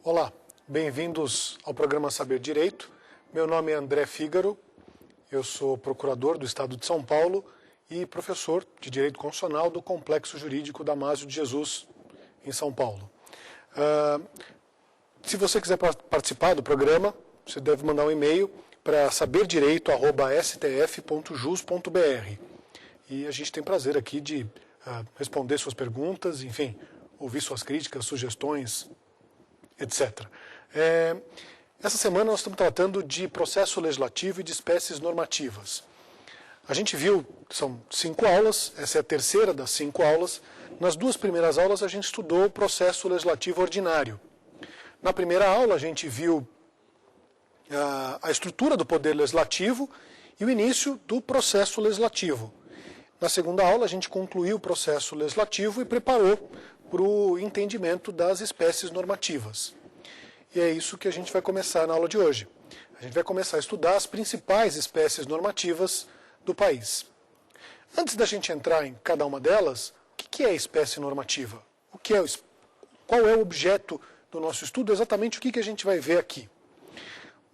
Olá, bem-vindos ao programa Saber Direito. Meu nome é André Fígaro, eu sou procurador do Estado de São Paulo e professor de Direito Constitucional do Complexo Jurídico Damásio de Jesus, em São Paulo. Se você quiser participar do programa, você deve mandar um e-mail para saberdireito@stf.jus.br. E a gente tem prazer aqui de responder suas perguntas, enfim, ouvir suas críticas, sugestões, etc. Essa semana nós estamos tratando de processo legislativo e de espécies normativas. A gente viu, são 5 aulas, essa é a terceira das 5 aulas. Nas 2 primeiras aulas a gente estudou o processo legislativo ordinário. Na primeira aula a gente viu a estrutura do poder legislativo e o início do processo legislativo. Na segunda aula a gente concluiu o processo legislativo e preparou para o entendimento das espécies normativas. E é isso que a gente vai começar na aula de hoje. A gente vai começar a estudar as principais espécies normativas do país. Antes da gente entrar em cada uma delas, o que é espécie normativa? Qual é o objeto do nosso estudo? Exatamente o que a gente vai ver aqui.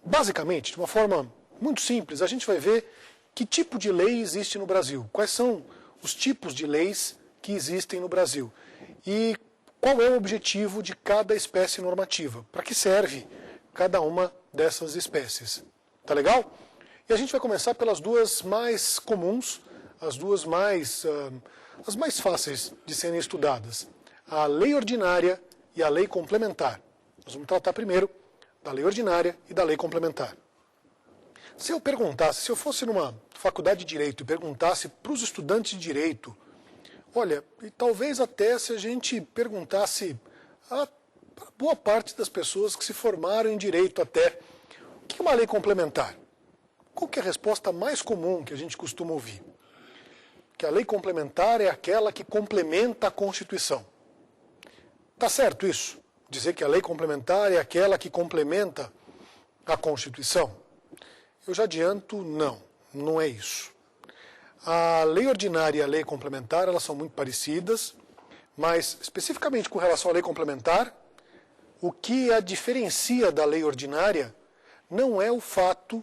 Basicamente, de uma forma muito simples, a gente vai ver que tipo de lei existe no Brasil, quais são os tipos de leis que existem no Brasil e qual é o objetivo de cada espécie normativa, para que serve cada uma dessas espécies. Tá legal? E a gente vai começar pelas 2 mais comuns, as mais fáceis de serem estudadas, a lei ordinária e a lei complementar. Nós vamos tratar primeiro da lei ordinária e da lei complementar. Se eu fosse numa faculdade de Direito e perguntasse para os estudantes de Direito, olha, e talvez até se a gente perguntasse a boa parte das pessoas que se formaram em Direito até, o que é uma lei complementar? Qual que é a resposta mais comum que a gente costuma ouvir? Que a lei complementar é aquela que complementa a Constituição. Tá certo isso? Dizer que a lei complementar é aquela que complementa a Constituição? Eu já adianto, não é isso. A lei ordinária e a lei complementar, elas são muito parecidas, mas especificamente com relação à lei complementar, o que a diferencia da lei ordinária não é o fato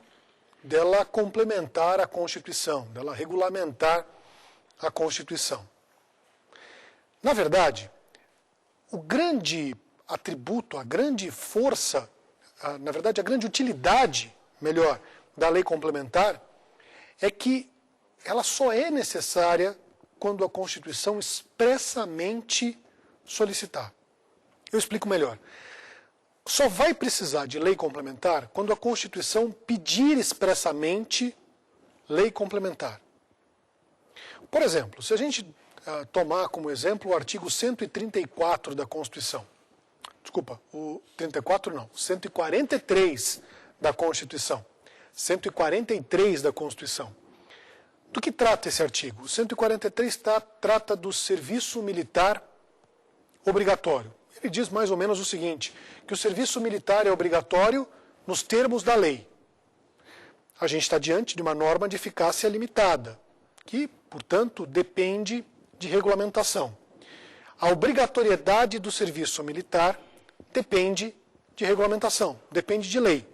dela complementar a Constituição, dela regulamentar a Constituição. Na verdade, o grande atributo, a grande força, a grande utilidade, da lei complementar é que ela só é necessária quando a Constituição expressamente solicitar. Eu explico melhor. Só vai precisar de lei complementar quando a Constituição pedir expressamente lei complementar. Por exemplo, se a gente tomar como exemplo o artigo 134 da Constituição, o 34 não, 143 da Constituição, 143 da Constituição. Do que trata esse artigo? O 143 trata do serviço militar obrigatório. Ele diz mais ou menos o seguinte, que o serviço militar é obrigatório nos termos da lei. A gente está diante de uma norma de eficácia limitada, que, portanto, depende de regulamentação. A obrigatoriedade do serviço militar depende de regulamentação, depende de lei.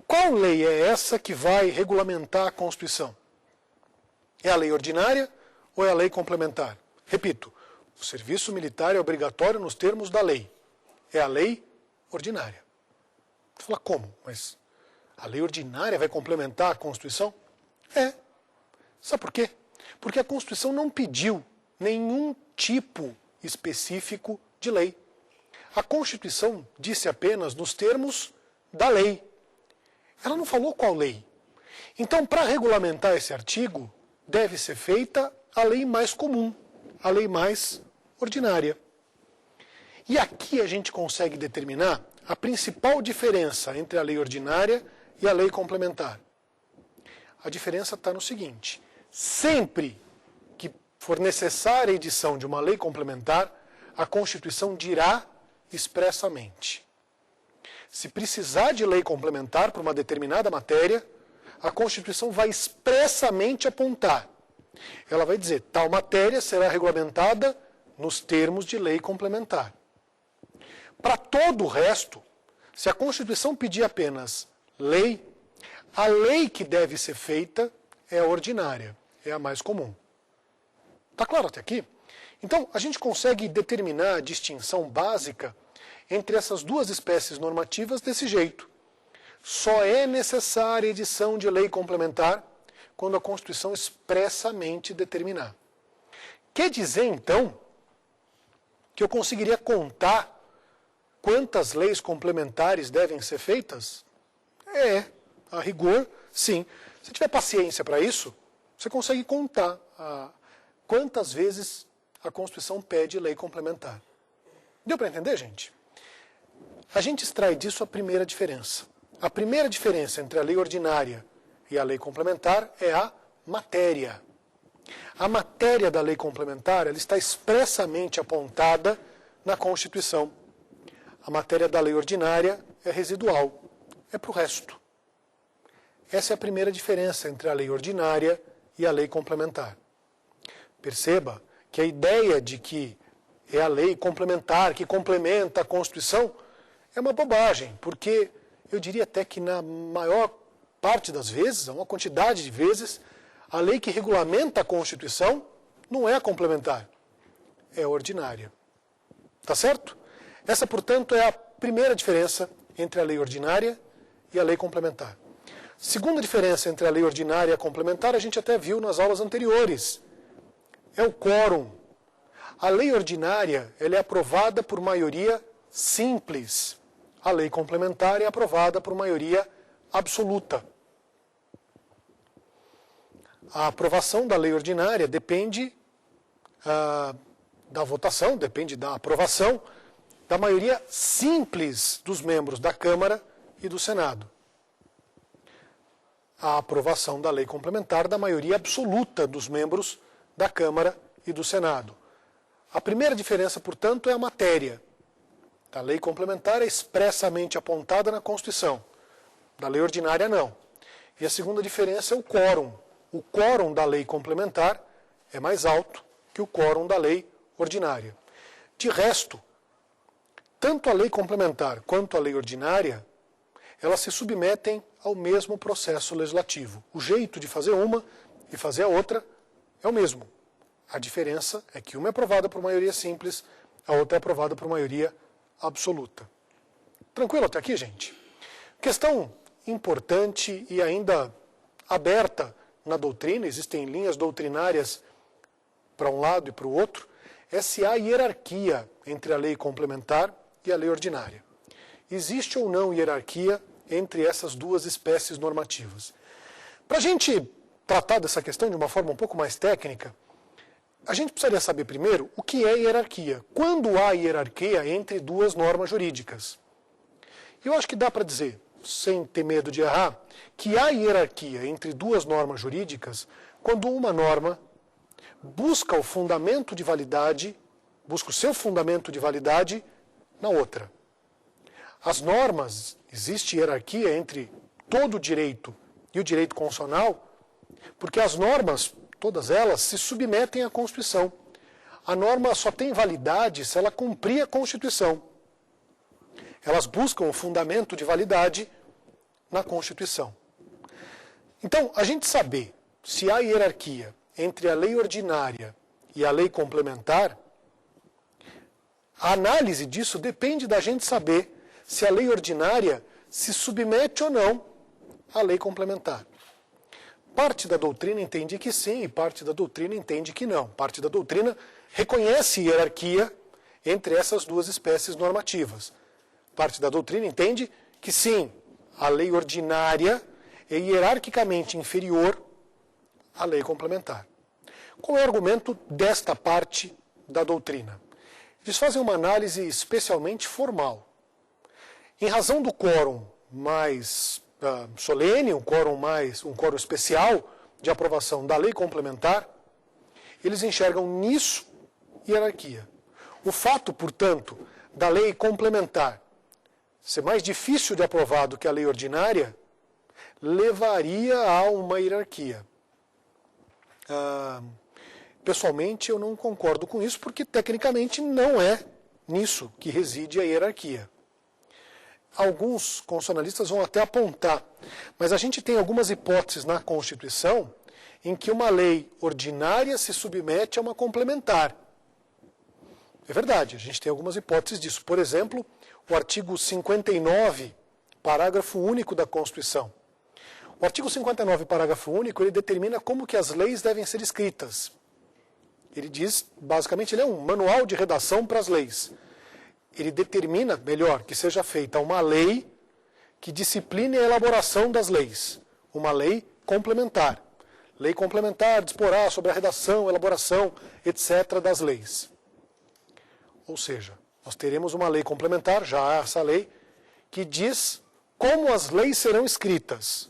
Qual lei é essa que vai regulamentar a Constituição? É a lei ordinária ou é a lei complementar? Repito, o serviço militar é obrigatório nos termos da lei. É a lei ordinária. Você fala, como? Mas a lei ordinária vai complementar a Constituição? É. Sabe por quê? Porque a Constituição não pediu nenhum tipo específico de lei. A Constituição disse apenas nos termos da lei. Ela não falou qual lei. Então, para regulamentar esse artigo, deve ser feita a lei mais comum, a lei mais ordinária. E aqui a gente consegue determinar a principal diferença entre a lei ordinária e a lei complementar. A diferença está no seguinte: sempre que for necessária a edição de uma lei complementar, a Constituição dirá expressamente. Se precisar de lei complementar para uma determinada matéria, a Constituição vai expressamente apontar. Ela vai dizer, tal matéria será regulamentada nos termos de lei complementar. Para todo o resto, se a Constituição pedir apenas lei, a lei que deve ser feita é a ordinária, é a mais comum. Está claro até aqui? Então, a gente consegue determinar a distinção básica entre essas duas espécies normativas desse jeito. Só é necessária a edição de lei complementar quando a Constituição expressamente determinar. Quer dizer, então, que eu conseguiria contar quantas leis complementares devem ser feitas? A rigor, sim. Se tiver paciência para isso, você consegue contar quantas vezes a Constituição pede lei complementar. Deu para entender, gente? A gente extrai disso a primeira diferença. A primeira diferença entre a lei ordinária e a lei complementar é a matéria. A matéria da lei complementar ela está expressamente apontada na Constituição. A matéria da lei ordinária é residual, é para o resto. Essa é a primeira diferença entre a lei ordinária e a lei complementar. Perceba que a ideia de que é a lei complementar que complementa a Constituição é uma bobagem, porque eu diria até que na maior parte das vezes, uma quantidade de vezes, a lei que regulamenta a Constituição não é a complementar, é a ordinária. Tá certo? Essa, portanto, é a primeira diferença entre a lei ordinária e a lei complementar. Segunda diferença entre a lei ordinária e a complementar, a gente até viu nas aulas anteriores. É o quórum. A lei ordinária ela é aprovada por maioria simples. A lei complementar é aprovada por maioria absoluta. A aprovação da lei ordinária depende da votação, depende da aprovação da maioria simples dos membros da Câmara e do Senado. A aprovação da lei complementar da maioria absoluta dos membros da Câmara e do Senado. A primeira diferença, portanto, é a matéria. A lei complementar é expressamente apontada na Constituição. Da lei ordinária, não. E a segunda diferença é o quórum. O quórum da lei complementar é mais alto que o quórum da lei ordinária. De resto, tanto a lei complementar quanto a lei ordinária, elas se submetem ao mesmo processo legislativo. O jeito de fazer uma e fazer a outra é o mesmo. A diferença é que uma é aprovada por maioria simples, a outra é aprovada por maioria absoluta. Tranquilo até aqui, gente? Questão importante e ainda aberta na doutrina, existem linhas doutrinárias para um lado e para o outro, é se há hierarquia entre a lei complementar e a lei ordinária. Existe ou não hierarquia entre essas duas espécies normativas? Para a gente tratar dessa questão de uma forma um pouco mais técnica, a gente precisaria saber primeiro o que é hierarquia. Quando há hierarquia entre duas normas jurídicas? Eu acho que dá para dizer, sem ter medo de errar, que há hierarquia entre duas normas jurídicas quando uma norma busca o fundamento de validade, busca o seu fundamento de validade na outra. As normas, existe hierarquia entre todo o direito e o direito constitucional, porque as normas, todas elas, se submetem à Constituição. A norma só tem validade se ela cumprir a Constituição. Elas buscam o fundamento de validade na Constituição. Então, a gente saber se há hierarquia entre a lei ordinária e a lei complementar, a análise disso depende da gente saber se a lei ordinária se submete ou não à lei complementar. Parte da doutrina entende que sim e parte da doutrina entende que não. Parte da doutrina reconhece hierarquia entre essas duas espécies normativas. Parte da doutrina entende que sim, a lei ordinária é hierarquicamente inferior à lei complementar. Qual é o argumento desta parte da doutrina? Eles fazem uma análise especialmente formal. Em razão do quórum mais solene, um quórum especial de aprovação da lei complementar, eles enxergam nisso hierarquia. O fato, portanto, da lei complementar ser mais difícil de aprovar do que a lei ordinária, levaria a uma hierarquia. Pessoalmente, eu não concordo com isso, porque tecnicamente não é nisso que reside a hierarquia. Alguns constitucionalistas vão até apontar, mas a gente tem algumas hipóteses na Constituição em que uma lei ordinária se submete a uma complementar. É verdade, a gente tem algumas hipóteses disso. Por exemplo, o artigo 59, parágrafo único da Constituição. O artigo 59, parágrafo único, ele determina como que as leis devem ser escritas. Ele diz, basicamente, ele é um manual de redação para as leis. Ele determina, melhor, que seja feita uma lei que discipline a elaboração das leis. Uma lei complementar. Lei complementar disporá sobre a redação, elaboração, etc. das leis. Ou seja, nós teremos uma lei complementar, já há essa lei, que diz como as leis serão escritas.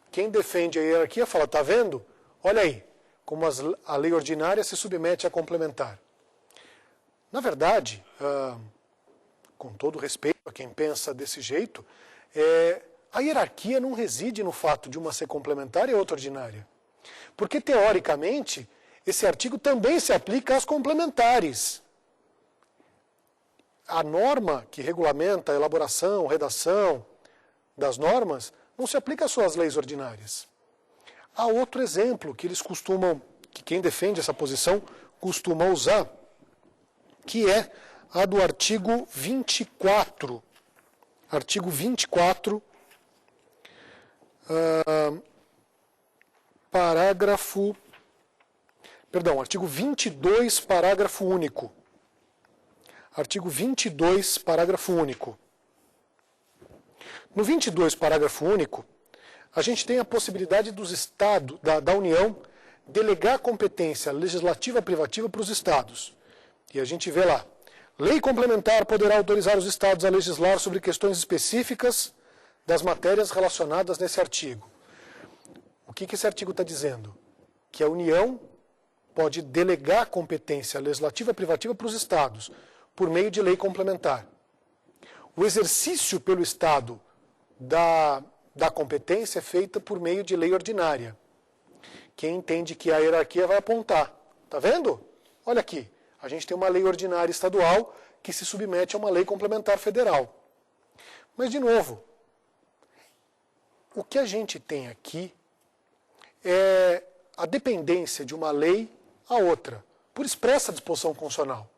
Quem defende a hierarquia fala, está vendo? Olha aí, como a lei ordinária se submete à complementar. Na verdade, com todo respeito a quem pensa desse jeito, a hierarquia não reside no fato de uma ser complementar e outra ordinária. Porque, teoricamente, esse artigo também se aplica às complementares. A norma que regulamenta a elaboração, redação das normas, não se aplica só às leis ordinárias. Há outro exemplo que eles costumam, que quem defende essa posição costuma usar, que é a do artigo 24. Artigo 24, artigo 22, parágrafo único. Artigo 22, parágrafo único. No 22, parágrafo único, a gente tem a possibilidade dos Estados, da União, delegar competência legislativa privativa para os Estados. E a gente vê lá, lei complementar poderá autorizar os Estados a legislar sobre questões específicas das matérias relacionadas nesse artigo. O que esse artigo está dizendo? Que a União pode delegar competência legislativa privativa para os Estados, por meio de lei complementar. O exercício pelo Estado da competência é feita por meio de lei ordinária. Quem entende que a hierarquia vai apontar. Está vendo? Olha aqui. A gente tem uma lei ordinária estadual que se submete a uma lei complementar federal. Mas, de novo, o que a gente tem aqui é a dependência de uma lei a outra, por expressa disposição constitucional.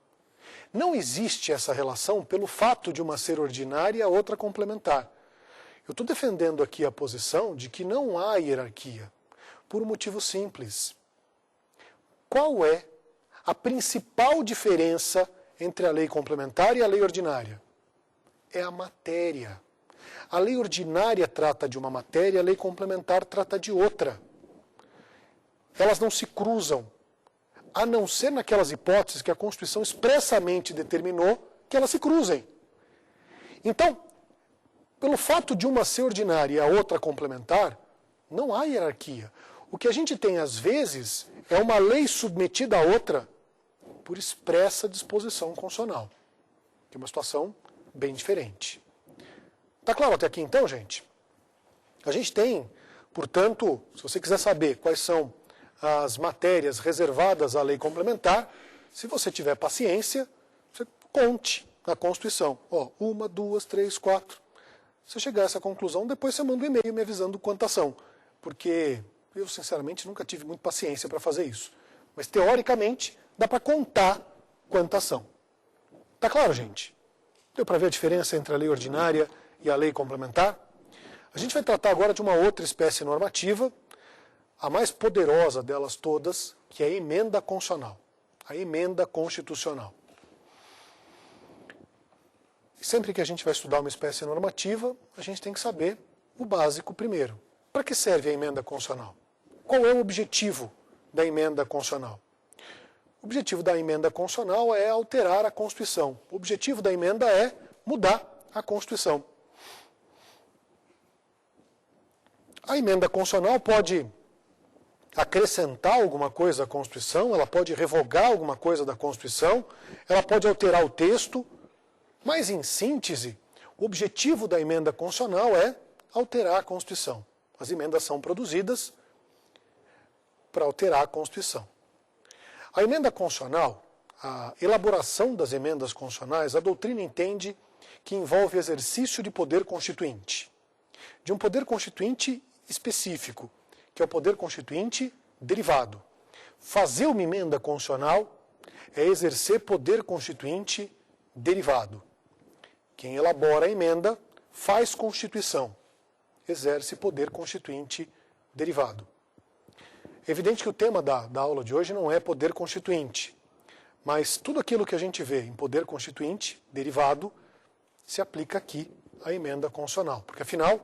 Não existe essa relação pelo fato de uma ser ordinária e a outra complementar. Eu estou defendendo aqui a posição de que não há hierarquia, por um motivo simples. Qual é a principal diferença entre a lei complementar e a lei ordinária? É a matéria. A lei ordinária trata de uma matéria, a lei complementar trata de outra. Elas não se cruzam, a não ser naquelas hipóteses que a Constituição expressamente determinou que elas se cruzem. Então, pelo fato de uma ser ordinária e a outra complementar, não há hierarquia. O que a gente tem, às vezes, é uma lei submetida a outra por expressa disposição constitucional. Que é uma situação bem diferente. Está claro até aqui então, gente? A gente tem, portanto, se você quiser saber quais são as matérias reservadas à lei complementar, se você tiver paciência, você conte na Constituição. 1, 2, 3, 4. Se você chegar a essa conclusão, depois você manda um e-mail me avisando quantas são. Porque eu, sinceramente, nunca tive muita paciência para fazer isso. Mas, teoricamente, dá para contar quantas são. Está claro, gente? Deu para ver a diferença entre a lei ordinária e a lei complementar? A gente vai tratar agora de uma outra espécie normativa, a mais poderosa delas todas, que é a emenda constitucional. A emenda constitucional. E sempre que a gente vai estudar uma espécie normativa, a gente tem que saber o básico primeiro. Para que serve a emenda constitucional? Qual é o objetivo da emenda constitucional? O objetivo da emenda constitucional é alterar a Constituição. O objetivo da emenda é mudar a Constituição. A emenda constitucional pode acrescentar alguma coisa à Constituição, ela pode revogar alguma coisa da Constituição, ela pode alterar o texto, mas, em síntese, o objetivo da emenda constitucional é alterar a Constituição. As emendas são produzidas para alterar a Constituição. A emenda constitucional, a elaboração das emendas constitucionais, a doutrina entende que envolve exercício de poder constituinte. De um poder constituinte específico, que é o poder constituinte derivado. Fazer uma emenda constitucional é exercer poder constituinte derivado. Quem elabora a emenda faz Constituição, exerce poder constituinte derivado. É evidente que o tema da aula de hoje não é poder constituinte, mas tudo aquilo que a gente vê em poder constituinte derivado se aplica aqui à emenda constitucional, porque afinal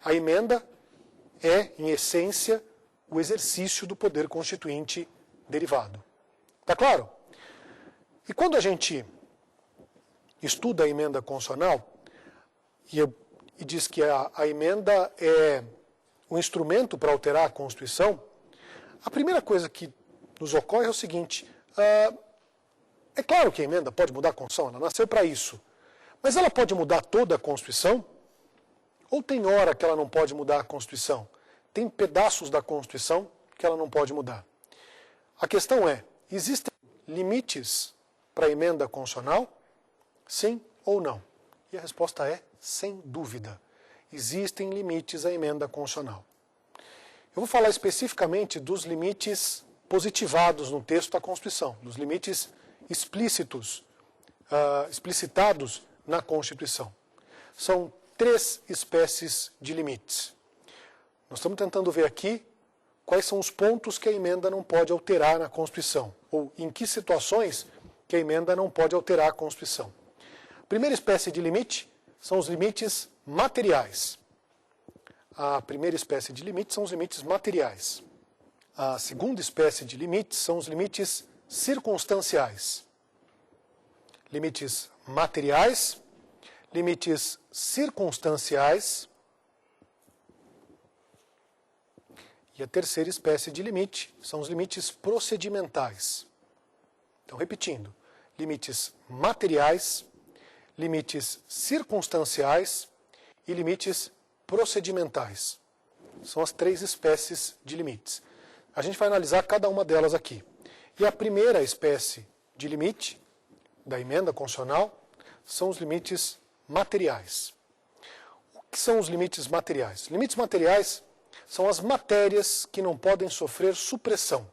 a emenda é, em essência, o exercício do poder constituinte derivado. Tá claro? E quando a gente estuda a emenda constitucional e diz que a emenda é um instrumento para alterar a Constituição, a primeira coisa que nos ocorre é o seguinte: é claro que a emenda pode mudar a Constituição, ela nasceu para isso, mas ela pode mudar toda a Constituição? Ou tem hora que ela não pode mudar a Constituição? Tem pedaços da Constituição que ela não pode mudar. A questão é, existem limites para a emenda constitucional? Sim ou não? E a resposta é, sem dúvida. Existem limites à emenda constitucional. Eu vou falar especificamente dos limites positivados no texto da Constituição, dos limites explícitos, explicitados na Constituição. São 3 espécies de limites. Nós estamos tentando ver aqui quais são os pontos que a emenda não pode alterar na Constituição, ou em que situações que a emenda não pode alterar a Constituição. A primeira espécie de limite são os limites materiais. A primeira espécie de limite são os limites materiais. A segunda espécie de limites são os limites circunstanciais. Limites materiais, limites circunstanciais. E a terceira espécie de limite são os limites procedimentais. Então, repetindo, limites materiais, limites circunstanciais e limites procedimentais. São as 3 espécies de limites. A gente vai analisar cada uma delas aqui. E a primeira espécie de limite da emenda constitucional são os limites materiais. O que são os limites materiais? Limites materiais são as matérias que não podem sofrer supressão.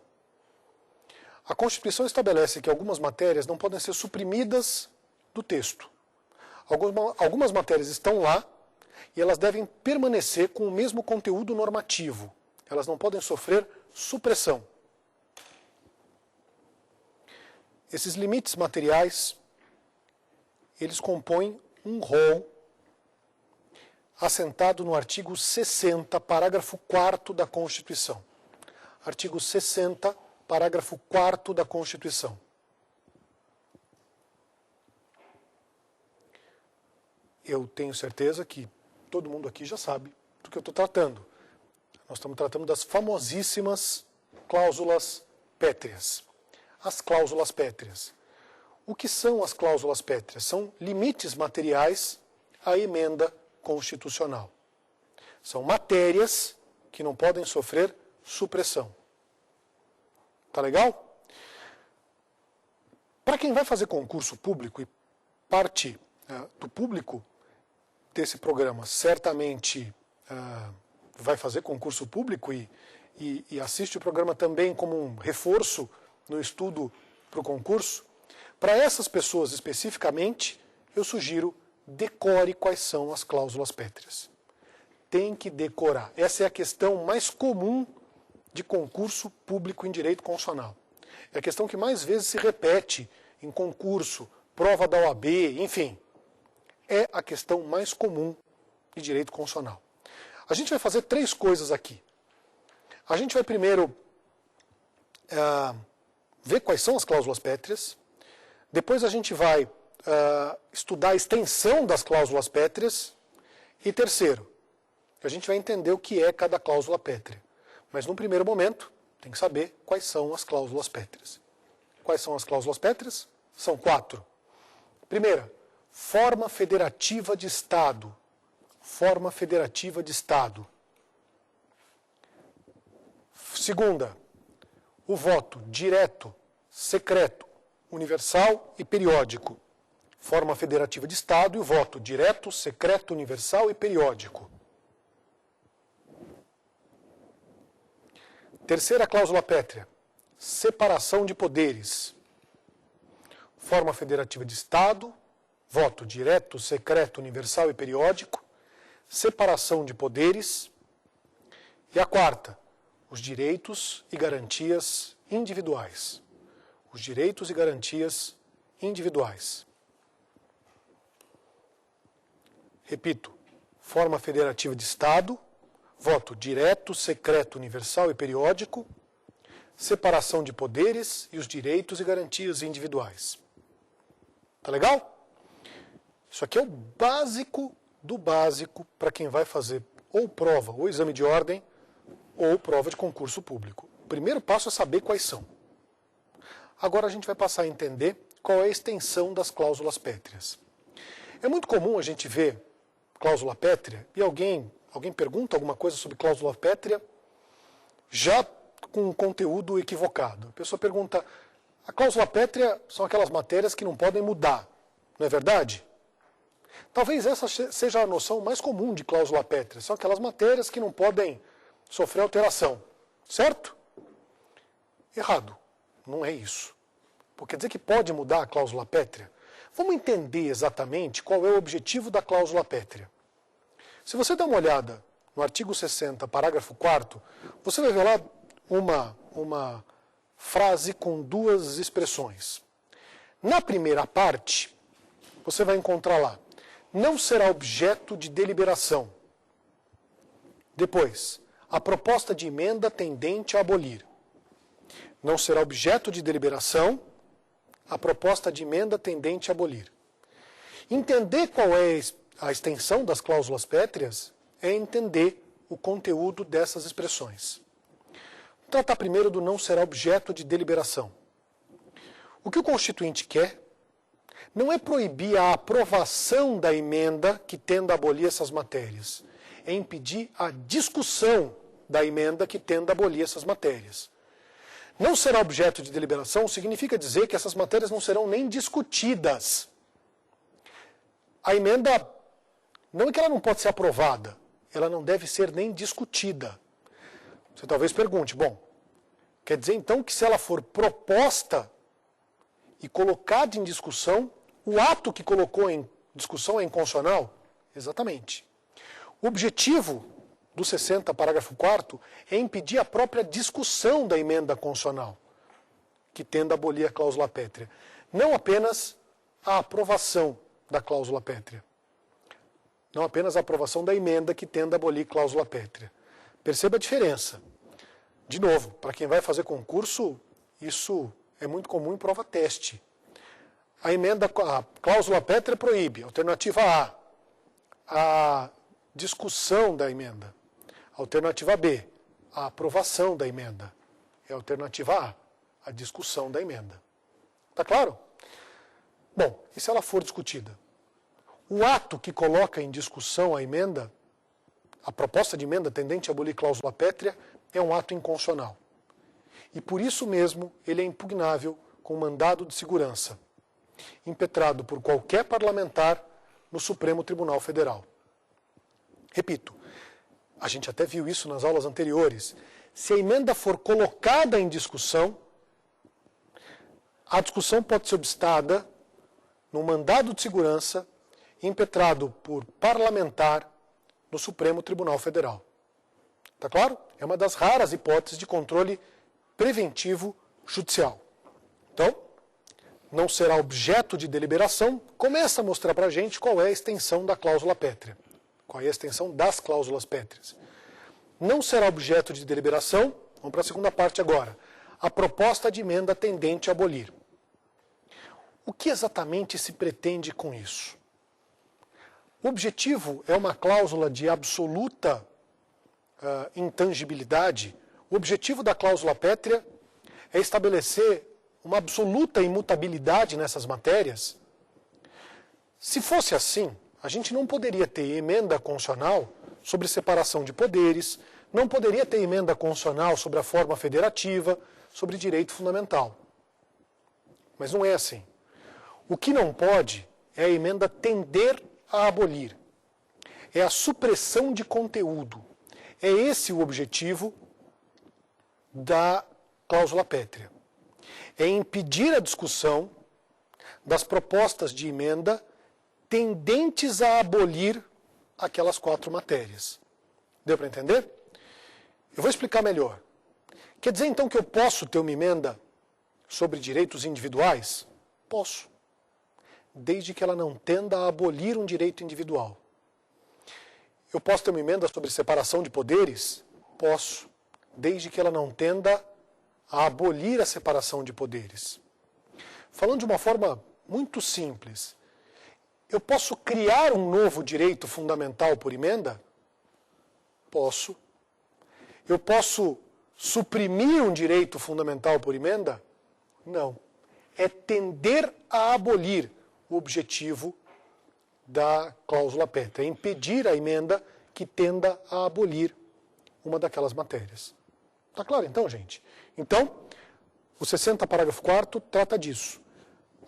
A Constituição estabelece que algumas matérias não podem ser suprimidas do texto. Algumas matérias estão lá e elas devem permanecer com o mesmo conteúdo normativo. Elas não podem sofrer supressão. Esses limites materiais, eles compõem um rol assentado no artigo 60, parágrafo 4º da Constituição. Artigo 60, parágrafo 4º da Constituição. Eu tenho certeza que todo mundo aqui já sabe do que eu estou tratando. Nós estamos tratando das famosíssimas cláusulas pétreas. As cláusulas pétreas. O que são as cláusulas pétreas? São limites materiais à emenda constitucional. São matérias que não podem sofrer supressão. Tá legal? Para quem vai fazer concurso público, e parte do público desse programa certamente vai fazer concurso público e assiste o programa também como um reforço no estudo para o concurso, para essas pessoas especificamente, eu sugiro decore quais são as cláusulas pétreas. Tem que decorar. Essa é a questão mais comum de concurso público em direito constitucional. É a questão que mais vezes se repete em concurso, prova da OAB, enfim. É a questão mais comum de direito constitucional. A gente vai fazer 3 coisas aqui. A gente vai primeiro ver quais são as cláusulas pétreas. Depois a gente vai estudar a extensão das cláusulas pétreas. E terceiro, a gente vai entender o que é cada cláusula pétrea. Mas num primeiro momento, tem que saber quais são as cláusulas pétreas. Quais são as cláusulas pétreas? São 4. Primeira, forma federativa de Estado. Forma federativa de Estado. Segunda, o voto direto, secreto, universal e periódico. Forma federativa de Estado e o voto direto, secreto, universal e periódico. Terceira cláusula pétrea, separação de poderes. Forma federativa de Estado, voto direto, secreto, universal e periódico, separação de poderes. E a quarta, os direitos e garantias individuais. Os direitos e garantias individuais. Repito, forma federativa de Estado, voto direto, secreto, universal e periódico, separação de poderes e os direitos e garantias individuais. Tá legal? Isso aqui é o básico do básico para quem vai fazer ou prova, ou exame de ordem, ou prova de concurso público. O primeiro passo é saber quais são. Agora a gente vai passar a entender qual é a extensão das cláusulas pétreas. É muito comum a gente ver cláusula pétrea e alguém pergunta alguma coisa sobre cláusula pétrea já com um conteúdo equivocado. A pessoa pergunta, a cláusula pétrea são aquelas matérias que não podem mudar, não é verdade? Talvez essa seja a noção mais comum de cláusula pétrea, são aquelas matérias que não podem sofrer alteração, certo? Errado, não é isso. Porque quer dizer que pode mudar a cláusula pétrea? Vamos entender exatamente qual é o objetivo da cláusula pétrea. Se você dá uma olhada no artigo 60, parágrafo 4º, você vai ver lá uma frase com duas expressões. Na primeira parte, você vai encontrar lá, não será objeto de deliberação. Depois, a proposta de emenda tendente a abolir. Não será objeto de deliberação a proposta de emenda tendente a abolir. Entender qual é a extensão das cláusulas pétreas é entender o conteúdo dessas expressões. Vou tratar primeiro do não será objeto de deliberação. O que o Constituinte quer não é proibir a aprovação da emenda que tenda a abolir essas matérias. É impedir a discussão da emenda que tenda a abolir essas matérias. Não será objeto de deliberação significa dizer que essas matérias não serão nem discutidas. A emenda, não é que ela não pode ser aprovada, ela não deve ser nem discutida. Você talvez pergunte, bom, quer dizer então que se ela for proposta e colocada em discussão, o ato que colocou em discussão é inconstitucional? Exatamente. O objetivo do 60, parágrafo 4º, é impedir a própria discussão da emenda constitucional, que tenda a abolir a cláusula pétrea. Não apenas a aprovação da cláusula pétrea. Não apenas a aprovação da emenda que tenda a abolir a cláusula pétrea. Perceba a diferença. De novo, para quem vai fazer concurso, isso é muito comum em prova-teste. A cláusula pétrea proíbe. Alternativa A, a discussão da emenda. Alternativa B, a aprovação da emenda. É a alternativa A discussão da emenda. Está claro? Bom, e se ela for discutida? O ato que coloca em discussão a emenda, a proposta de emenda tendente a abolir cláusula pétrea, é um ato inconstitucional. E por isso mesmo ele é impugnável com mandado de segurança, impetrado por qualquer parlamentar no Supremo Tribunal Federal. Repito, a gente até viu isso nas aulas anteriores. Se a emenda for colocada em discussão, a discussão pode ser obstada no mandado de segurança impetrado por parlamentar no Supremo Tribunal Federal. Está claro? É uma das raras hipóteses de controle preventivo judicial. Então, não será objeto de deliberação, começa a mostrar para a gente qual é a extensão da cláusula pétrea. Qual é a extensão das cláusulas pétreas? Não será objeto de deliberação, vamos para a segunda parte agora, a proposta de emenda tendente a abolir. O que exatamente se pretende com isso? O objetivo é uma cláusula de absoluta intangibilidade. O objetivo da cláusula pétrea é estabelecer uma absoluta imutabilidade nessas matérias. Se fosse assim, a gente não poderia ter emenda constitucional sobre separação de poderes, não poderia ter emenda constitucional sobre a forma federativa, sobre direito fundamental. mas não é assim. O que não pode é a emenda tender a abolir. É a supressão de conteúdo. É esse o objetivo da cláusula pétrea. É impedir a discussão das propostas de emenda tendentes a abolir aquelas 4 matérias. Deu para entender? Eu vou explicar melhor. Quer dizer, então, que eu posso ter uma emenda sobre direitos individuais? Posso. Desde que ela não tenda a abolir um direito individual. Eu posso ter uma emenda sobre separação de poderes? Posso. Desde que ela não tenda a abolir a separação de poderes. Falando de uma forma muito simples, eu posso criar um novo direito fundamental por emenda? Posso. Eu posso suprimir um direito fundamental por emenda? Não. É tender a abolir o objetivo da cláusula pétrea, é impedir a emenda que tenda a abolir uma daquelas matérias. Está claro então, gente? Então, o 60, parágrafo 4º, trata disso.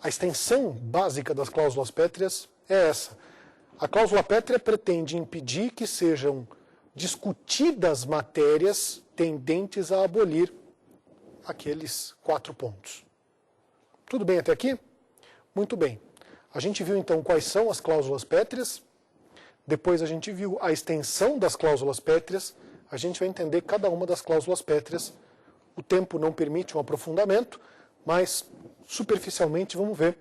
A extensão básica das cláusulas pétreas é essa. A cláusula pétrea pretende impedir que sejam discutidas matérias tendentes a abolir aqueles 4 pontos. Tudo bem até aqui? Muito bem. A gente viu então quais são as cláusulas pétreas, depois a gente viu a extensão das cláusulas pétreas, a gente vai entender cada uma das cláusulas pétreas. O tempo não permite um aprofundamento, mas superficialmente vamos ver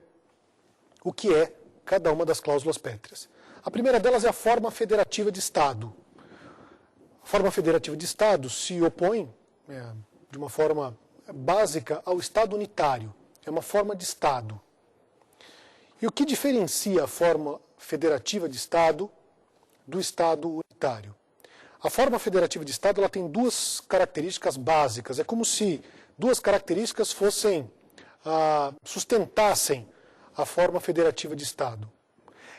o que é cada uma das cláusulas pétreas. A primeira delas é a forma federativa de Estado. A forma federativa de Estado se opõe, de uma forma básica, ao Estado unitário. É uma forma de Estado. E o que diferencia a forma federativa de Estado do Estado unitário? A forma federativa de Estado ela tem 2 características básicas. É como se 2 características sustentassem a forma federativa de Estado.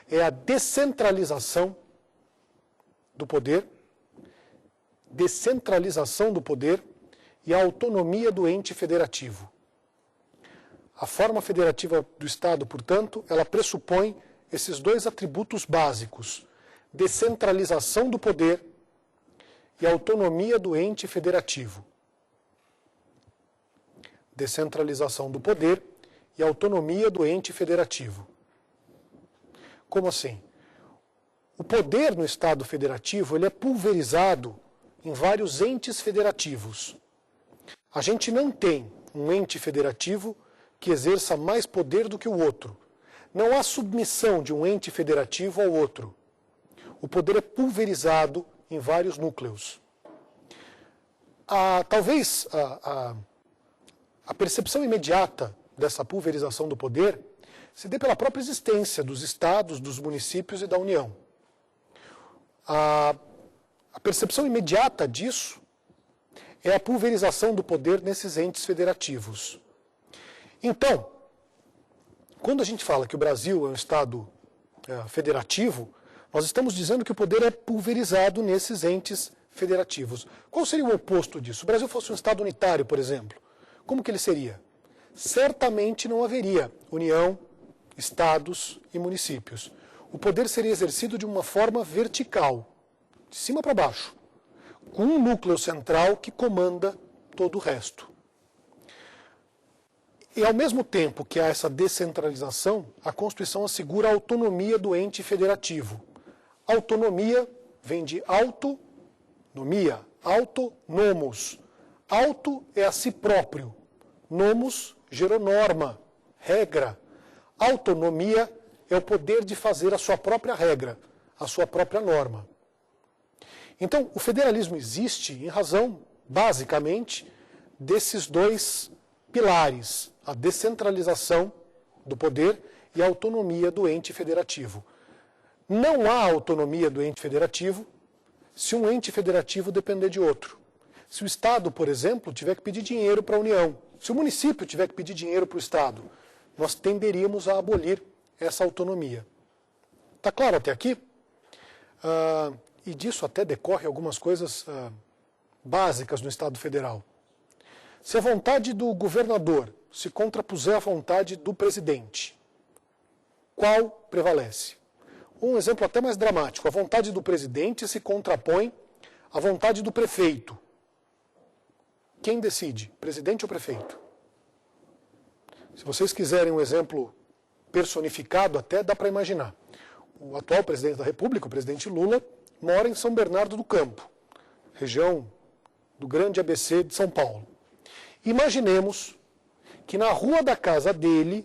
É a descentralização do poder e a autonomia do ente federativo. A forma federativa do Estado, portanto, ela pressupõe esses 2 atributos básicos: descentralização do poder e autonomia do ente federativo. Descentralização do poder e autonomia do ente federativo. Como assim? O poder no Estado federativo ele é pulverizado em vários entes federativos. A gente não tem um ente federativo que exerça mais poder do que o outro. Não há submissão de um ente federativo ao outro. O poder é pulverizado em vários núcleos. Talvez a percepção imediata dessa pulverização do poder se dê pela própria existência dos estados, dos municípios e da União. A percepção imediata disso é a pulverização do poder nesses entes federativos. Então, quando a gente fala que o Brasil é um Estado federativo, nós estamos dizendo que o poder é pulverizado nesses entes federativos. Qual seria o oposto disso? Se o Brasil fosse um Estado unitário, por exemplo, como que ele seria? Certamente não haveria União, Estados e municípios. O poder seria exercido de uma forma vertical, de cima para baixo, com um núcleo central que comanda todo o resto. E ao mesmo tempo que há essa descentralização, a Constituição assegura a autonomia do ente federativo. Autonomia vem de autonomia, autonomos. Auto é a si próprio. Nomos gerou norma, regra. Autonomia é o poder de fazer a sua própria regra, a sua própria norma. Então, o federalismo existe em razão, basicamente, desses 2 pilares, a descentralização do poder e a autonomia do ente federativo. Não há autonomia do ente federativo se um ente federativo depender de outro. Se o Estado, por exemplo, tiver que pedir dinheiro para a União, se o município tiver que pedir dinheiro para o Estado, nós tenderíamos a abolir essa autonomia. Está claro até aqui? E disso até decorre algumas coisas básicas no Estado Federal. Se a vontade do governador se contrapuser à vontade do presidente, qual prevalece? Um exemplo até mais dramático, a vontade do presidente se contrapõe à vontade do prefeito. Quem decide, presidente ou prefeito? Se vocês quiserem um exemplo personificado, até dá para imaginar. O atual presidente da República, o presidente Lula, mora em São Bernardo do Campo, região do grande ABC de São Paulo. Imaginemos que na rua da casa dele,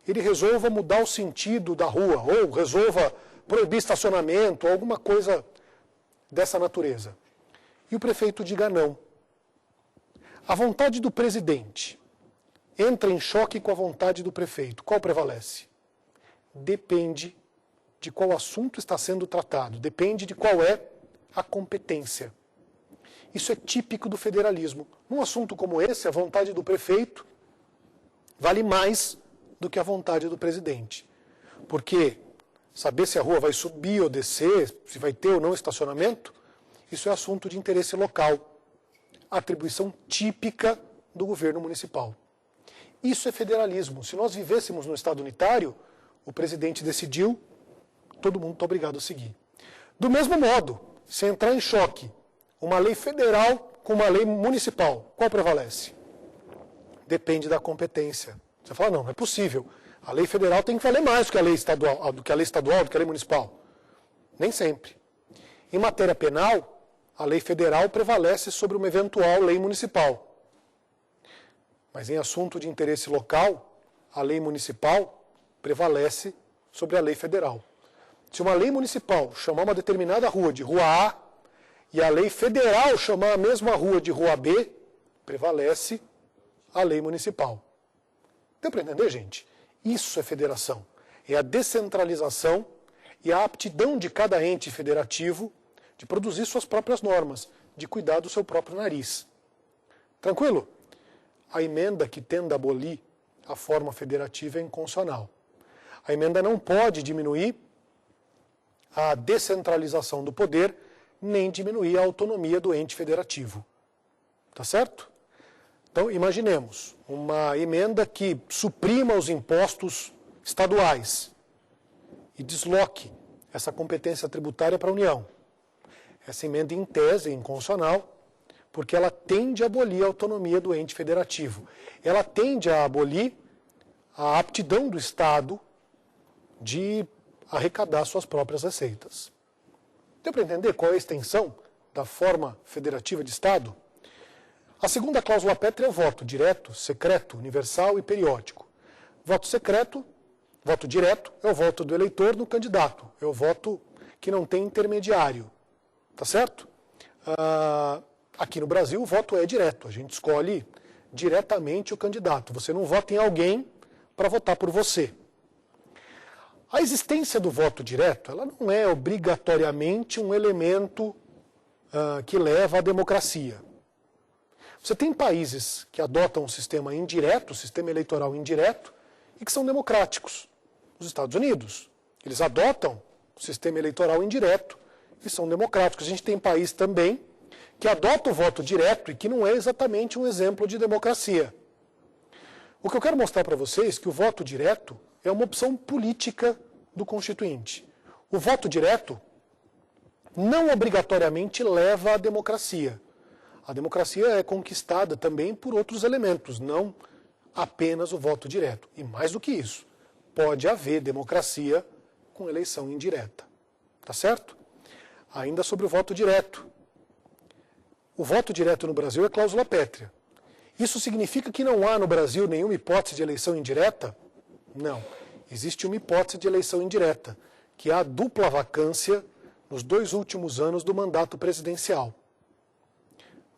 ele resolva mudar o sentido da rua, ou resolva proibir estacionamento, ou alguma coisa dessa natureza. E o prefeito diga não. A vontade do presidente entra em choque com a vontade do prefeito. Qual prevalece? Depende de qual assunto está sendo tratado, depende de qual é a competência. Isso é típico do federalismo. Num assunto como esse, a vontade do prefeito vale mais do que a vontade do presidente. Porque saber se a rua vai subir ou descer, se vai ter ou não estacionamento, isso é assunto de interesse local. Atribuição típica do governo municipal. Isso é federalismo. Se nós vivêssemos no Estado unitário, o presidente decidiu, todo mundo está obrigado a seguir. Do mesmo modo, se entrar em choque uma lei federal com uma lei municipal, qual prevalece? Depende da competência. Você fala, não é possível. A lei federal tem que valer mais do que a lei estadual, do que a lei municipal. Nem sempre. Em matéria penal, a lei federal prevalece sobre uma eventual lei municipal. Mas em assunto de interesse local, a lei municipal prevalece sobre a lei federal. Se uma lei municipal chamar uma determinada rua de rua A e a lei federal chamar a mesma rua de rua B, prevalece a lei municipal. Deu para entender, gente? Isso é federação. É a descentralização e a aptidão de cada ente federativo de produzir suas próprias normas, de cuidar do seu próprio nariz. Tranquilo? A emenda que tenda a abolir a forma federativa é inconstitucional. A emenda não pode diminuir a descentralização do poder, nem diminuir a autonomia do ente federativo. Tá certo? Então, imaginemos uma emenda que suprima os impostos estaduais e desloque essa competência tributária para a União. Essa emenda, em tese, é inconstitucional, porque ela tende a abolir a autonomia do ente federativo. Ela tende a abolir a aptidão do Estado de arrecadar suas próprias receitas. Deu para entender qual é a extensão da forma federativa de Estado? A segunda cláusula pétrea é o voto direto, secreto, universal e periódico. Voto secreto, voto direto, é o voto do eleitor no candidato. É o voto que não tem intermediário. Tá certo? Aqui no Brasil o voto é direto. A gente escolhe diretamente o candidato. Você não vota em alguém para votar por você. A existência do voto direto, ela não é obrigatoriamente um elemento que leva à democracia. Você tem países que adotam um sistema indireto, sistema eleitoral indireto, e que são democráticos. Os Estados Unidos, eles adotam o sistema eleitoral indireto e são democráticos. A gente tem país também que adota o voto direto e que não é exatamente um exemplo de democracia. O que eu quero mostrar para vocês é que o voto direto é uma opção política do Constituinte. O voto direto não obrigatoriamente leva à democracia. A democracia é conquistada também por outros elementos, não apenas o voto direto. E mais do que isso, pode haver democracia com eleição indireta. Tá certo? Ainda sobre o voto direto. O voto direto no Brasil é cláusula pétrea. Isso significa que não há no Brasil nenhuma hipótese de eleição indireta? Não. Existe uma hipótese de eleição indireta, que é a dupla vacância nos 2 últimos anos do mandato presidencial.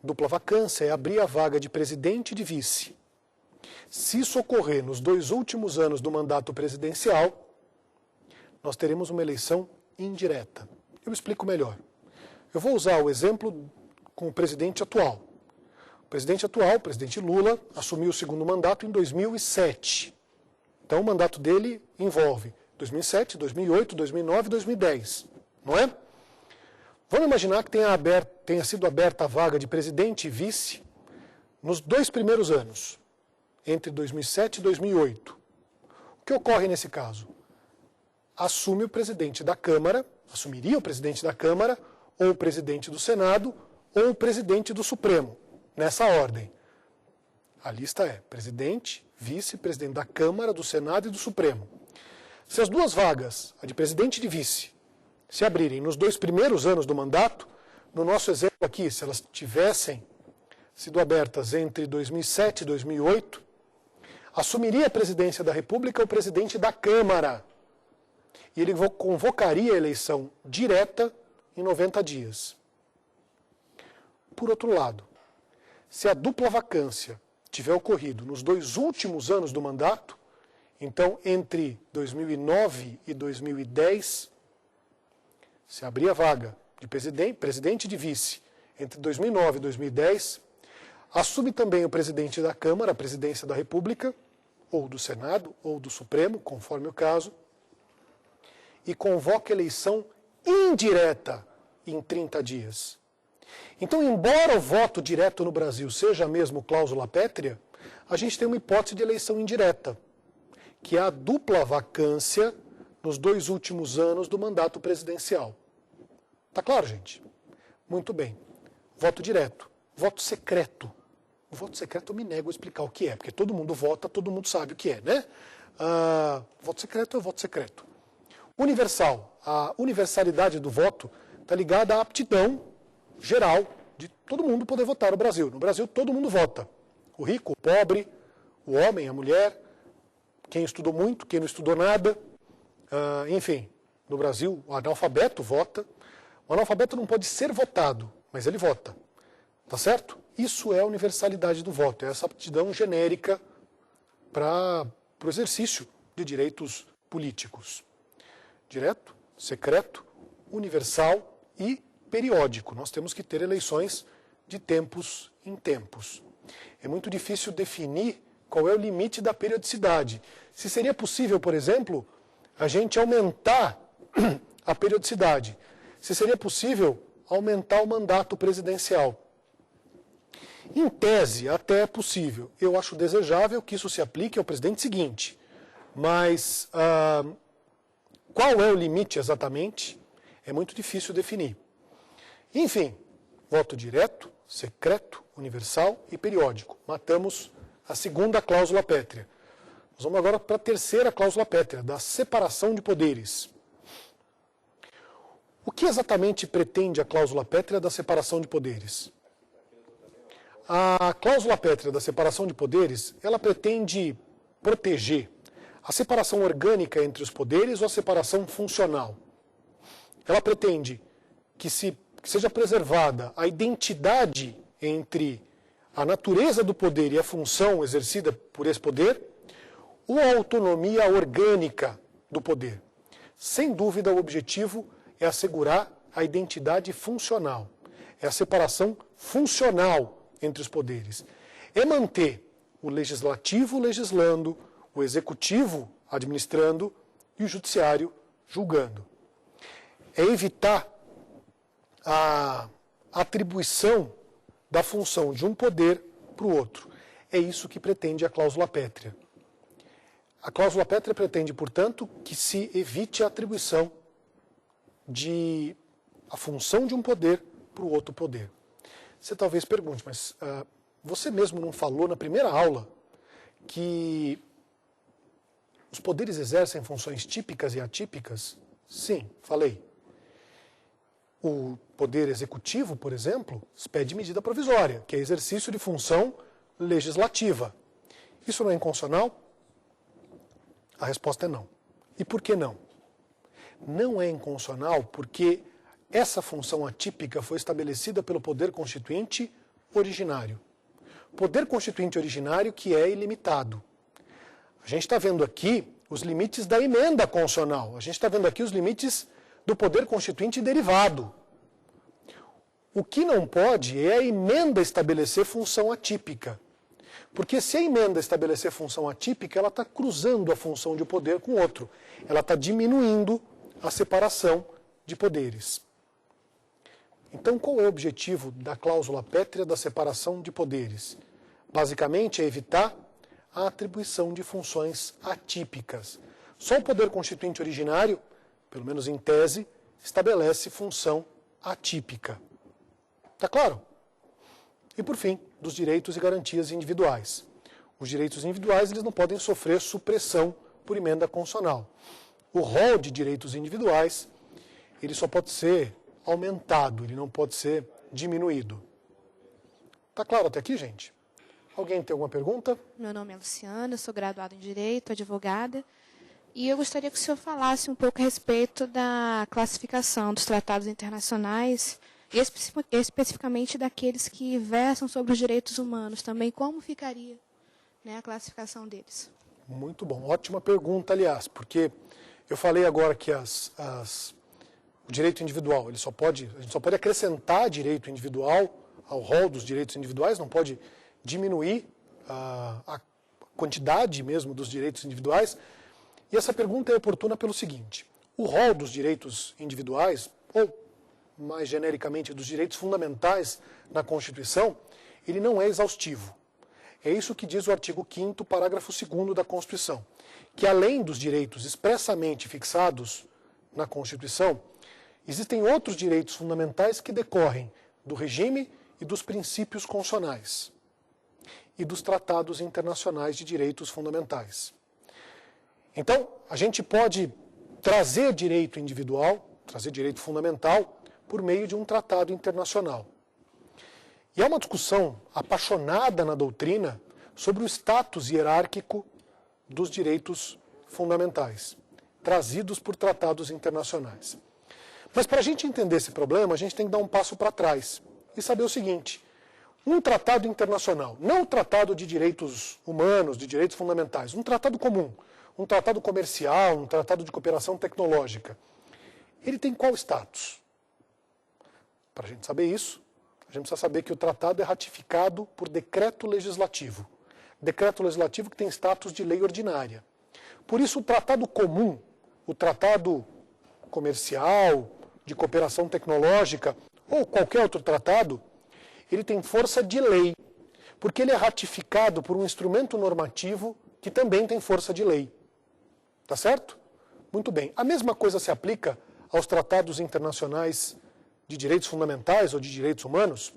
Dupla vacância é abrir a vaga de presidente e de vice. Se isso ocorrer nos 2 últimos anos do mandato presidencial, nós teremos uma eleição indireta. Eu explico melhor. Eu vou usar o exemplo com o presidente atual. O presidente atual, o presidente Lula, assumiu o 2º mandato em 2007. Então o mandato dele envolve 2007, 2008, 2009 e 2010. Não é? Vamos imaginar que tenha sido aberta a vaga de presidente e vice nos 2 primeiros anos. entre 2007 e 2008. O que ocorre nesse caso? Assume o presidente da Câmara, assumiria o presidente da Câmara, ou o presidente do Senado, ou o presidente do Supremo, nessa ordem. A lista é presidente, vice-presidente da Câmara, do Senado e do Supremo. Se as duas vagas, a de presidente e de vice, se abrirem nos 2 primeiros anos do mandato, no nosso exemplo aqui, se elas tivessem sido abertas entre 2007 e 2008, assumiria a presidência da República o presidente da Câmara. E ele convocaria a eleição direta em 90 dias. Por outro lado, se a dupla vacância tiver ocorrido nos 2 últimos anos do mandato, então entre 2009 e 2010, se abrir a vaga de presidente e de vice entre 2009 e 2010, assume também o presidente da Câmara, a presidência da República, ou do Senado, ou do Supremo, conforme o caso, e convoca eleição indireta em 30 dias. Então, embora o voto direto no Brasil seja mesmo cláusula pétrea, a gente tem uma hipótese de eleição indireta, que é a dupla vacância nos 2 últimos anos do mandato presidencial. Tá claro, gente? Muito bem. Voto direto. Voto secreto. O voto secreto eu me nego a explicar o que é, porque todo mundo vota, todo mundo sabe o que é, né? Voto secreto é voto secreto. Universal. A universalidade do voto está ligada à aptidão geral de todo mundo poder votar no Brasil. No Brasil, todo mundo vota. O rico, o pobre, o homem, a mulher, quem estudou muito, quem não estudou nada. Enfim, no Brasil, o analfabeto vota. O analfabeto não pode ser votado, mas ele vota. Tá certo? Isso é a universalidade do voto, é essa aptidão genérica para o exercício de direitos políticos. Direto, secreto, universal e periódico. Nós temos que ter eleições de tempos em tempos. É muito difícil definir qual é o limite da periodicidade. Se seria possível, por exemplo, a gente aumentar a periodicidade. Se seria possível aumentar o mandato presidencial. Em tese, até é possível. Eu acho desejável que isso se aplique ao presidente seguinte. Mas qual é o limite exatamente? É muito difícil definir. Enfim, voto direto, secreto, universal e periódico. Matamos a segunda cláusula pétrea. Nós vamos agora para a terceira cláusula pétrea, da separação de poderes. O que exatamente pretende a cláusula pétrea da separação de poderes? A cláusula pétrea da separação de poderes, ela pretende proteger a separação orgânica entre os poderes ou a separação funcional. Ela pretende que seja preservada a identidade entre a natureza do poder e a função exercida por esse poder, ou a autonomia orgânica do poder. Sem dúvida, o objetivo é assegurar a identidade funcional, é a separação funcional entre os poderes. É manter o legislativo legislando, o executivo administrando e o judiciário julgando. É evitar a atribuição da função de um poder para o outro. É isso que pretende a cláusula pétrea. A cláusula pétrea pretende, portanto, que se evite a atribuição de a função de um poder para o outro poder. Você talvez pergunte, mas você mesmo não falou na primeira aula que os poderes exercem funções típicas e atípicas? Sim, falei. O poder executivo, por exemplo, expede medida provisória, que é exercício de função legislativa. Isso não é inconstitucional? A resposta é não. E por que não? Não é inconstitucional porque essa função atípica foi estabelecida pelo poder constituinte originário. Poder constituinte originário que é ilimitado. A gente está vendo aqui os limites da emenda constitucional. A gente está vendo aqui os limites do poder constituinte derivado. O que não pode é a emenda estabelecer função atípica. Porque se a emenda estabelecer função atípica, ela está cruzando a função de poder com outro. Ela está diminuindo a separação de poderes. Então, qual é o objetivo da cláusula pétrea da separação de poderes? Basicamente, é evitar a atribuição de funções atípicas. Só o poder constituinte originário, pelo menos em tese, estabelece função atípica. Está claro? E por fim, dos direitos e garantias individuais. Os direitos individuais eles não podem sofrer supressão por emenda constitucional. O rol de direitos individuais ele só pode ser aumentado, ele não pode ser diminuído. Está claro até aqui, gente? Alguém tem alguma pergunta? Meu nome é Luciana, eu sou graduada em Direito, advogada, e eu gostaria que o senhor falasse um pouco a respeito da classificação dos tratados internacionais, e especificamente daqueles que versam sobre os direitos humanos também, como ficaria, né, a classificação deles? Muito bom, ótima pergunta, aliás, porque eu falei agora que o direito individual, a gente só pode acrescentar direito individual ao rol dos direitos individuais, não pode diminuir a quantidade mesmo dos direitos individuais. E essa pergunta é oportuna pelo seguinte: o rol dos direitos individuais, ou mais genericamente dos direitos fundamentais na Constituição, ele não é exaustivo. É isso que diz o artigo 5º, parágrafo 2º da Constituição, que além dos direitos expressamente fixados na Constituição, existem outros direitos fundamentais que decorrem do regime e dos princípios constitucionais e dos tratados internacionais de direitos fundamentais. Então, a gente pode trazer direito individual, trazer direito fundamental, por meio de um tratado internacional. E há uma discussão apaixonada na doutrina sobre o status hierárquico dos direitos fundamentais, trazidos por tratados internacionais. Mas para a gente entender esse problema, a gente tem que dar um passo para trás e saber o seguinte: um tratado internacional, não um tratado de direitos humanos, de direitos fundamentais, um tratado comum, um tratado comercial, um tratado de cooperação tecnológica, ele tem qual status? Para a gente saber isso, a gente precisa saber que o tratado é ratificado por decreto legislativo. Decreto legislativo que tem status de lei ordinária. Por isso, o tratado comum, o tratado comercial, de cooperação tecnológica, ou qualquer outro tratado, ele tem força de lei, porque ele é ratificado por um instrumento normativo que também tem força de lei. Tá certo? Muito bem. A mesma coisa se aplica aos tratados internacionais de direitos fundamentais ou de direitos humanos.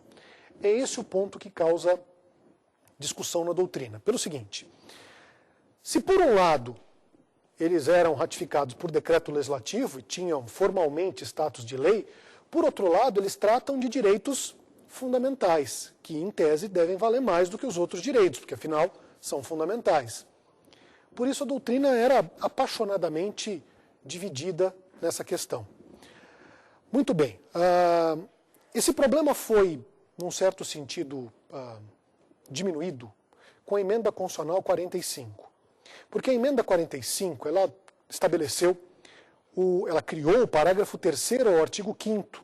É esse o ponto que causa discussão na doutrina. Pelo seguinte: se por um lado eles eram ratificados por decreto legislativo e tinham formalmente status de lei, por outro lado eles tratam de direitos fundamentais, que em tese devem valer mais do que os outros direitos, porque afinal são fundamentais. Por isso a doutrina era apaixonadamente dividida nessa questão. Muito bem, esse problema foi, num certo sentido, diminuído com a emenda constitucional 45. Porque a emenda 45, ela estabeleceu, ela criou o parágrafo 3º ao artigo 5º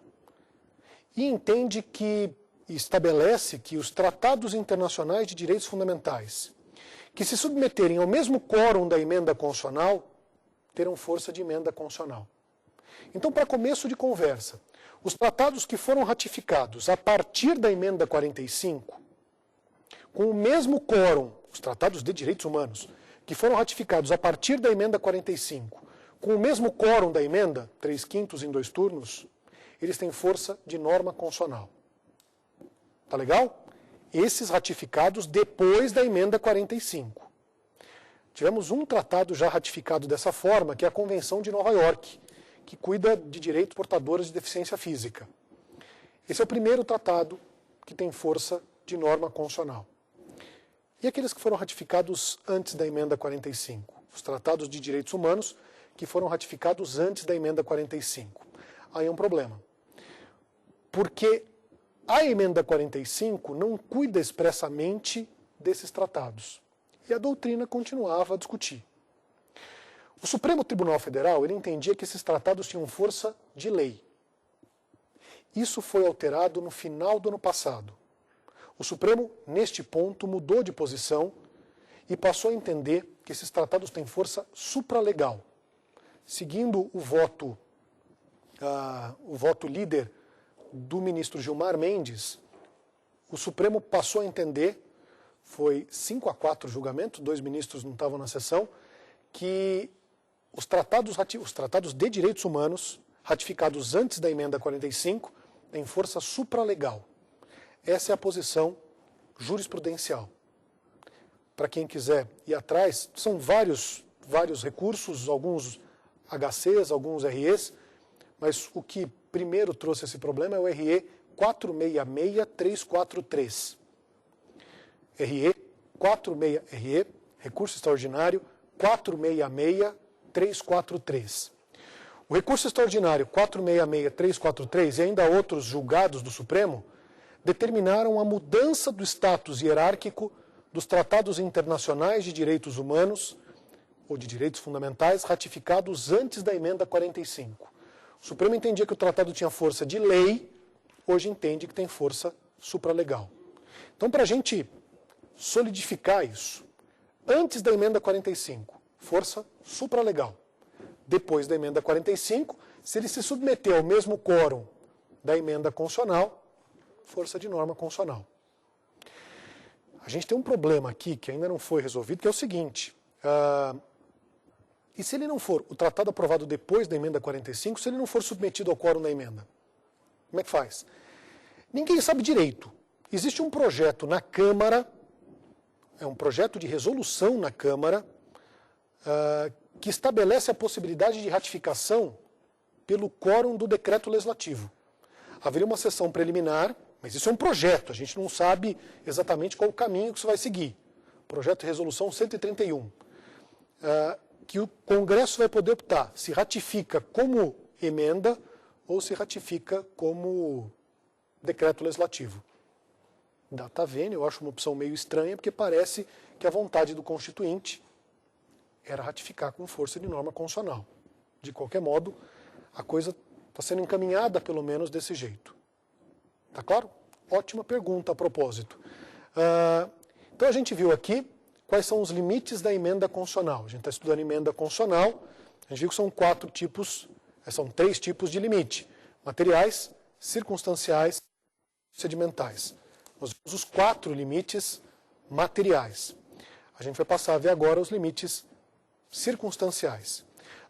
e entende que, estabelece que os tratados internacionais de direitos fundamentais que se submeterem ao mesmo quórum da emenda constitucional terão força de emenda constitucional. Então, para começo de conversa, os tratados que foram ratificados a partir da emenda 45, com o mesmo quórum, os tratados de direitos humanos, que foram ratificados a partir da emenda 45, com o mesmo quórum da emenda, 3/5 em 2 turnos, eles têm força de norma constitucional. Tá legal? Esses ratificados depois da emenda 45. Tivemos um tratado já ratificado dessa forma, que é a Convenção de Nova York, que cuida de direitos portadores de deficiência física. Esse é o primeiro tratado que tem força de norma constitucional. E aqueles que foram ratificados antes da emenda 45? Os tratados de direitos humanos que foram ratificados antes da emenda 45. Aí é um problema. Porque a emenda 45 não cuida expressamente desses tratados. E a doutrina continuava a discutir. O Supremo Tribunal Federal ele entendia que esses tratados tinham força de lei. Isso foi alterado no final do ano passado. O Supremo, neste ponto, mudou de posição e passou a entender que esses tratados têm força supralegal. Seguindo o voto líder do ministro Gilmar Mendes, o Supremo passou a entender, foi 5-4 julgamento, 2 ministros não estavam na sessão, que os tratados de direitos humanos, ratificados antes da emenda 45, têm força supralegal. Essa é a posição jurisprudencial. Para quem quiser ir atrás, são vários recursos, alguns HCs, alguns REs, mas o que primeiro trouxe esse problema é o RE 466343. RE, recurso extraordinário 466343. O recurso extraordinário 466343 e ainda outros julgados do Supremo determinaram a mudança do status hierárquico dos tratados internacionais de direitos humanos ou de direitos fundamentais ratificados antes da emenda 45. O Supremo entendia que o tratado tinha força de lei, hoje entende que tem força supralegal. Então, para a gente solidificar isso, antes da emenda 45, força supralegal. Depois da emenda 45, se ele se submeter ao mesmo quórum da emenda constitucional, força de norma constitucional. A gente tem um problema aqui que ainda não foi resolvido, que é o seguinte, e se ele não for, o tratado aprovado depois da emenda 45, se ele não for submetido ao quórum da emenda, como é que faz? Ninguém sabe direito. Existe um projeto na Câmara, é um projeto de resolução na Câmara, que estabelece a possibilidade de ratificação pelo quórum do decreto legislativo. Haveria uma sessão preliminar, mas isso é um projeto, a gente não sabe exatamente qual o caminho que isso vai seguir. Projeto de resolução 131, que o Congresso vai poder optar se ratifica como emenda ou se ratifica como decreto legislativo. Data vênia, eu acho uma opção meio estranha, porque parece que a vontade do Constituinte era ratificar com força de norma constitucional. De qualquer modo, a coisa está sendo encaminhada, pelo menos, desse jeito. Tá claro? Ótima pergunta a propósito. Então, a gente viu aqui quais são os limites da emenda constitucional. A gente está estudando emenda constitucional, a gente viu que são 3 tipos de limite. Materiais, circunstanciais, procedimentais. Nós vimos os 4 limites materiais. A gente vai passar a ver agora os limites circunstanciais.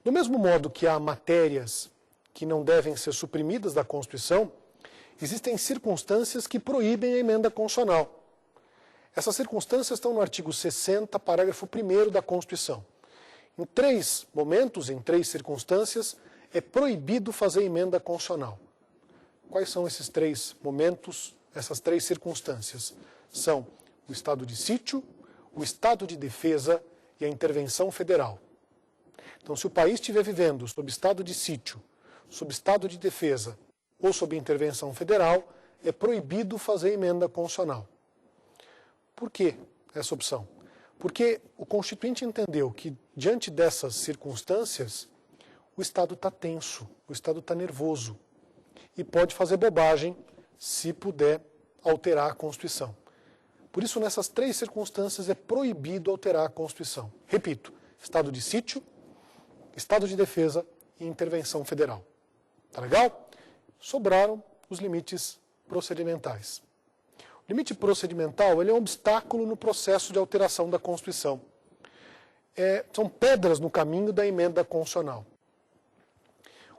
Do mesmo modo que há matérias que não devem ser suprimidas da Constituição, existem circunstâncias que proíbem a emenda constitucional. Essas circunstâncias estão no artigo 60, parágrafo 1º da Constituição. Em 3 momentos, em 3 circunstâncias, é proibido fazer emenda constitucional. Quais são esses 3 momentos, essas 3 circunstâncias? São o estado de sítio, o estado de defesa e a intervenção federal. Então, se o país estiver vivendo sob estado de sítio, sob estado de defesa ou sob intervenção federal, é proibido fazer emenda constitucional. Por que essa opção? Porque o Constituinte entendeu que, diante dessas circunstâncias, o Estado está tenso, o Estado está nervoso e pode fazer bobagem se puder alterar a Constituição. Por isso, nessas 3 circunstâncias, é proibido alterar a Constituição. Repito, estado de sítio, estado de defesa e intervenção federal. Tá legal? Sobraram os limites procedimentais. O limite procedimental ele é um obstáculo no processo de alteração da Constituição. São pedras no caminho da emenda constitucional.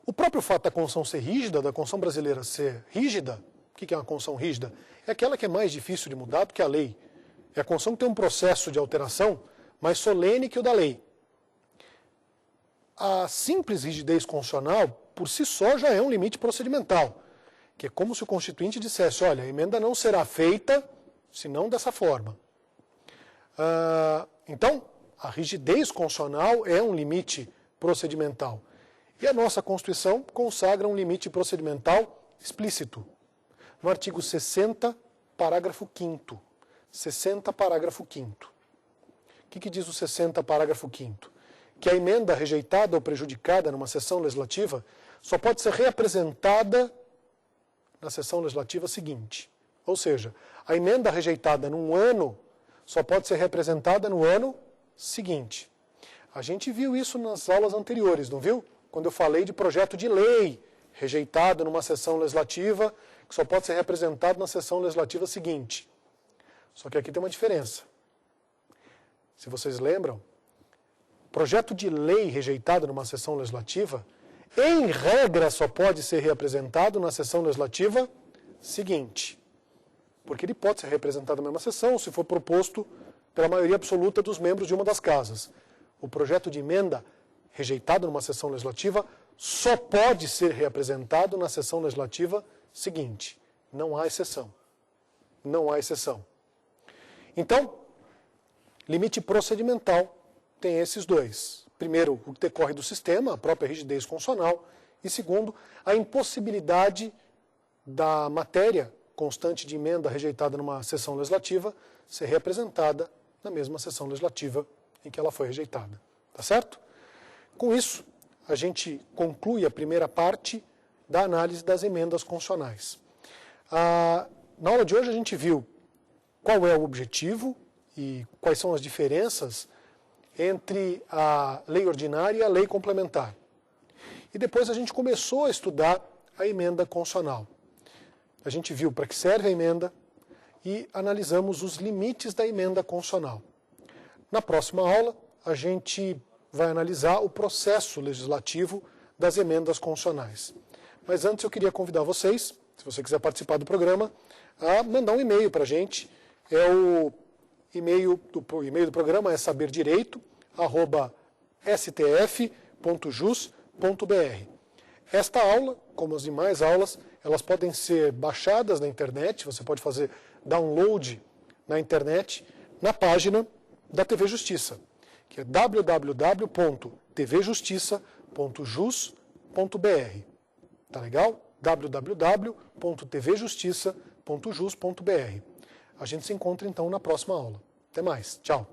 O próprio fato da Constituição ser rígida, da Constituição brasileira ser rígida, o que é uma Constituição rígida? É aquela que é mais difícil de mudar do que a lei. É a Constituição que tem um processo de alteração mais solene que o da lei. A simples rigidez constitucional, por si só, já é um limite procedimental. Que é como se o Constituinte dissesse, olha, a emenda não será feita, senão dessa forma. Então, a rigidez constitucional é um limite procedimental. E a nossa Constituição consagra um limite procedimental explícito. No artigo 60, parágrafo 5º. 60, parágrafo 5º. O que diz o 60, parágrafo 5º? Que a emenda rejeitada ou prejudicada numa sessão legislativa só pode ser reapresentada na sessão legislativa seguinte. Ou seja, a emenda rejeitada num ano só pode ser reapresentada no ano seguinte. A gente viu isso nas aulas anteriores, não viu? Quando eu falei de projeto de lei rejeitado numa sessão legislativa, que só pode ser reapresentado na sessão legislativa seguinte. Só que aqui tem uma diferença. Se vocês lembram, projeto de lei rejeitado numa sessão legislativa, em regra, só pode ser reapresentado na sessão legislativa seguinte. Porque ele pode ser representado na mesma sessão se for proposto pela maioria absoluta dos membros de uma das casas. O projeto de emenda rejeitado numa sessão legislativa só pode ser reapresentado na sessão legislativa seguinte. Não há exceção. Não há exceção. Então, limite procedimental tem esses dois. Primeiro, o que decorre do sistema, a própria rigidez constitucional. E segundo, a impossibilidade da matéria constante de emenda rejeitada numa sessão legislativa ser reapresentada na mesma sessão legislativa em que ela foi rejeitada. Tá certo? Com isso, a gente conclui a primeira parte da análise das emendas constitucionais. Na aula de hoje a gente viu qual é o objetivo e quais são as diferenças entre a lei ordinária e a lei complementar. E depois a gente começou a estudar a emenda constitucional. A gente viu para que serve a emenda e analisamos os limites da emenda constitucional. Na próxima aula, a gente vai analisar o processo legislativo das emendas constitucionais. Mas antes eu queria convidar vocês, se você quiser participar do programa, a mandar um e-mail para a gente. O e-mail do programa é saberdireito@stf.jus.br. Esta aula, como as demais aulas, elas podem ser baixadas na internet, você pode fazer download na internet, na página da TV Justiça, que é www.tvjustiça.jus.br. Tá legal? www.tvjustiça.jus.br. A gente se encontra então na próxima aula. Até mais. Tchau.